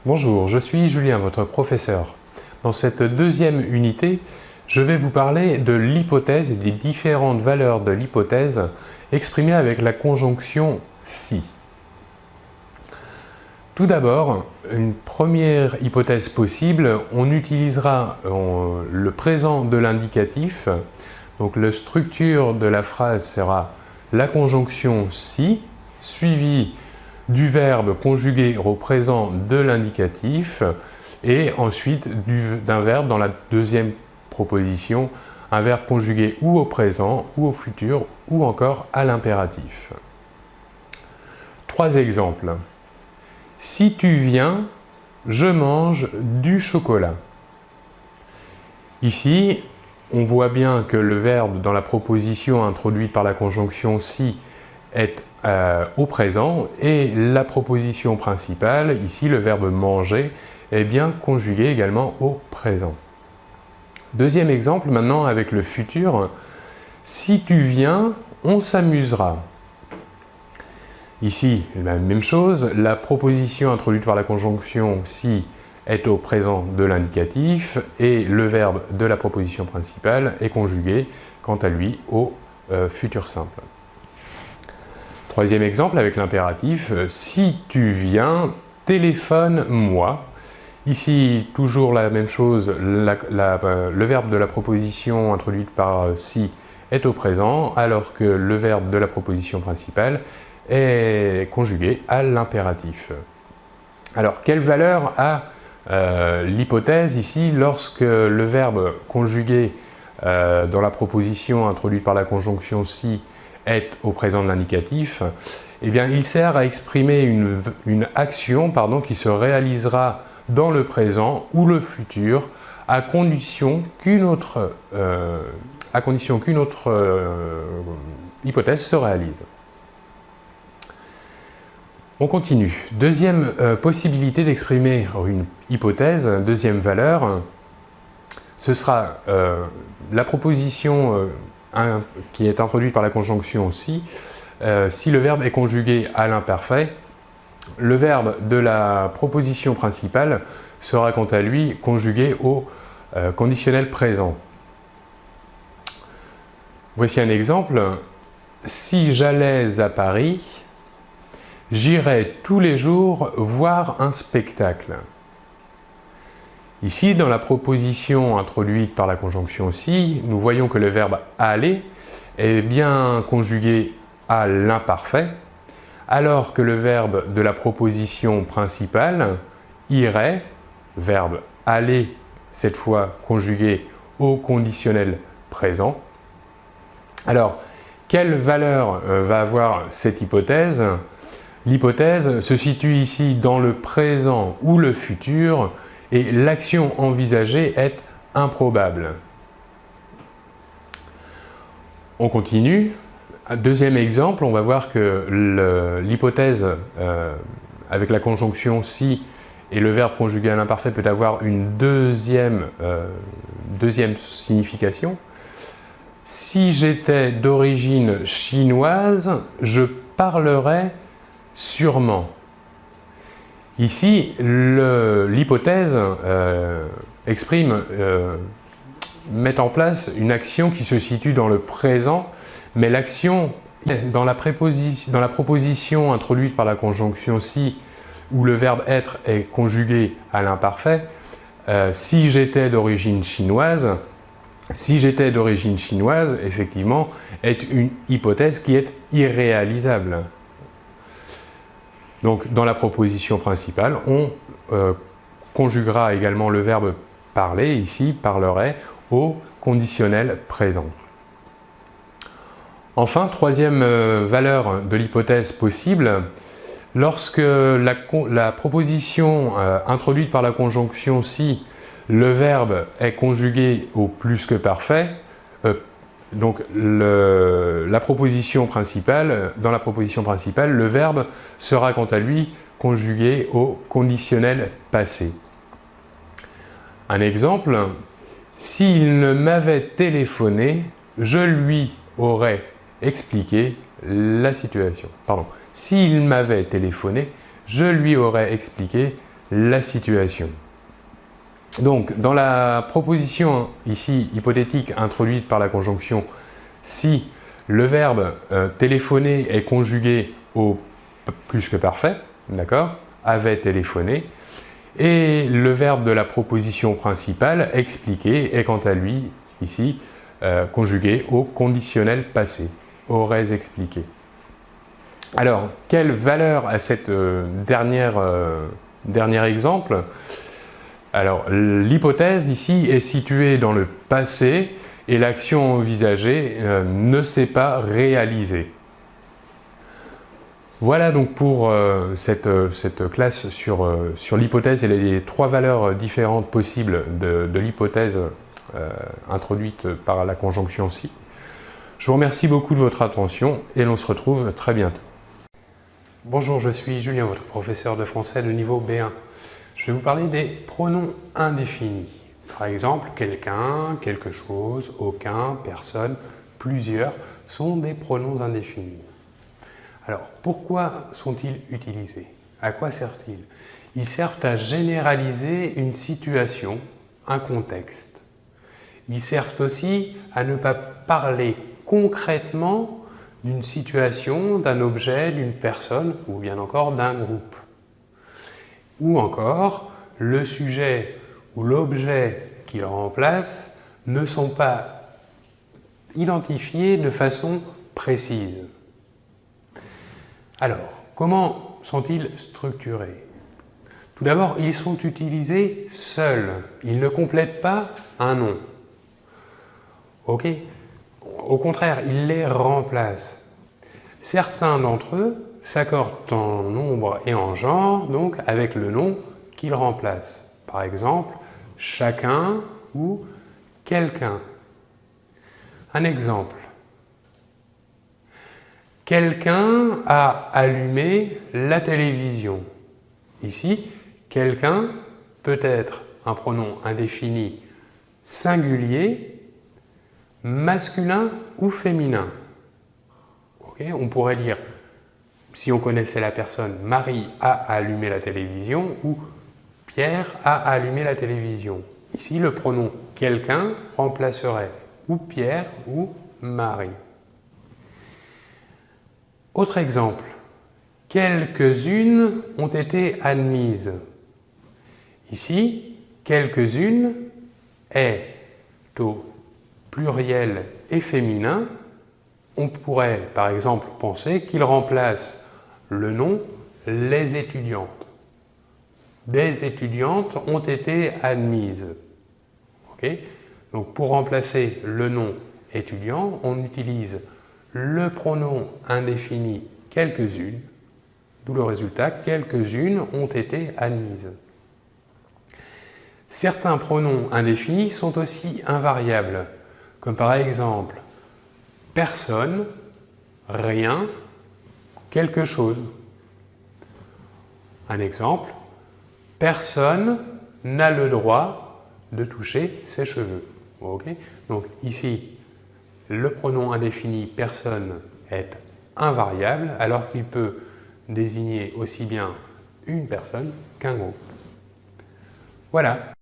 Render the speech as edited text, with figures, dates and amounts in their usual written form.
Bonjour, je suis Julien, votre professeur. Dans cette deuxième unité, je vais vous parler de l'hypothèse et des différentes valeurs de l'hypothèse exprimées avec la conjonction si. Tout d'abord, une première hypothèse possible, on utilisera le présent de l'indicatif. Donc la structure de la phrase sera la conjonction si, suivie du verbe conjugué au présent de l'indicatif et ensuite d'un verbe dans la deuxième proposition, un verbe conjugué ou au présent ou au futur ou encore à l'impératif. Trois exemples. Si tu viens, je mange du chocolat. Ici, on voit bien que le verbe dans la proposition introduite par la conjonction si est au présent et la proposition principale, ici le verbe manger, est bien conjugué également au présent. Deuxième exemple maintenant avec le futur. Si tu viens, on s'amusera. Ici, la même chose, la proposition introduite par la conjonction si est au présent de l'indicatif et le verbe de la proposition principale est conjugué quant à lui au futur simple. Troisième exemple avec l'impératif, si tu viens, téléphone-moi. Ici, toujours la même chose, le verbe de la proposition introduite par si est au présent, alors que le verbe de la proposition principale est conjugué à l'impératif. Alors, quelle valeur a l'hypothèse ici lorsque le verbe conjugué dans la proposition introduite par la conjonction si est au présent de l'indicatif? Eh bien, il sert à exprimer une action qui se réalisera dans le présent ou le futur à condition qu'une autre hypothèse se réalise. On continue. Deuxième possibilité d'exprimer une hypothèse, deuxième valeur, ce sera la proposition qui est introduite par la conjonction si le verbe est conjugué à l'imparfait, le verbe de la proposition principale sera quant à lui conjugué au conditionnel présent. Voici un exemple. Si j'allais à Paris, j'irais tous les jours voir un spectacle. Ici, dans la proposition introduite par la conjonction si, nous voyons que le verbe aller est bien conjugué à l'imparfait, alors que le verbe de la proposition principale, irait, verbe aller, cette fois conjugué au conditionnel présent. Alors, quelle valeur va avoir cette hypothèse? L'hypothèse se situe ici dans le présent ou le futur et l'action envisagée est improbable. On continue. Deuxième exemple, on va voir que l'hypothèse avec la conjonction si et le verbe conjugué à l'imparfait peut avoir une deuxième signification. Si j'étais d'origine chinoise, je parlerais sûrement. Ici, l'hypothèse met en place une action qui se situe dans le présent, mais l'action dans la proposition introduite par la conjonction si, où le verbe être est conjugué à l'imparfait, si j'étais d'origine chinoise, effectivement, est une hypothèse qui est irréalisable. Donc, dans la proposition principale, on conjuguera également le verbe parler, ici, parlerait, au conditionnel présent. Enfin, troisième valeur de l'hypothèse possible, lorsque la proposition introduite par la conjonction si, le verbe est conjugué au plus que parfait, donc dans la proposition principale, le verbe sera quant à lui conjugué au conditionnel passé. Un exemple, s'il ne m'avait téléphoné, je lui aurais expliqué la situation. Pardon. S'il m'avait téléphoné, je lui aurais expliqué la situation. Donc, dans la proposition ici hypothétique introduite par la conjonction, si le verbe téléphoner est conjugué au plus que parfait, d'accord, avait téléphoné, et le verbe de la proposition principale, expliquer, est quant à lui, ici, conjugué au conditionnel passé, aurais expliqué. Alors, quelle valeur a cette dernier exemple? Alors, l'hypothèse ici est située dans le passé et l'action envisagée ne s'est pas réalisée. Voilà donc pour cette classe sur l'hypothèse et les trois valeurs différentes possibles de l'hypothèse introduite par la conjonction si. Je vous remercie beaucoup de votre attention et l'on se retrouve très bientôt. Bonjour, je suis Julien, votre professeur de français de niveau B1. Je vais vous parler des pronoms indéfinis. Par exemple, quelqu'un, quelque chose, aucun, personne, plusieurs sont des pronoms indéfinis. Alors, pourquoi sont-ils utilisés? À quoi servent-ils? Ils servent à généraliser une situation, un contexte. Ils servent aussi à ne pas parler concrètement d'une situation, d'un objet, d'une personne ou bien encore d'un groupe. Ou encore, le sujet ou l'objet qu'il remplace ne sont pas identifiés de façon précise. Alors, comment sont-ils structurés? Tout d'abord, ils sont utilisés seuls. Ils ne complètent pas un nom. Ok? Au contraire, ils les remplacent. Certains d'entre eux s'accordent en nombre et en genre, donc avec le nom qu'ils remplacent. Par exemple, chacun ou quelqu'un. Un exemple. Quelqu'un a allumé la télévision. Ici, quelqu'un peut être un pronom indéfini singulier, masculin ou féminin. Okay? On pourrait dire, si on connaissait la personne, Marie a allumé la télévision ou Pierre a allumé la télévision. Ici, le pronom quelqu'un remplacerait ou Pierre ou Marie. Autre exemple, quelques-unes ont été admises. Ici, quelques-unes est au pluriel et féminin. On pourrait par exemple penser qu'il remplace le nom les étudiantes. Des étudiantes ont été admises. Okay? Donc pour remplacer le nom étudiant, on utilise le pronom indéfini quelques-unes, d'où le résultat quelques-unes ont été admises. Certains pronoms indéfinis sont aussi invariables, comme par exemple personne, rien, quelque chose. Un exemple, personne n'a le droit de toucher ses cheveux. Okay? Donc ici, le pronom indéfini personne est invariable alors qu'il peut désigner aussi bien une personne qu'un groupe. Voilà.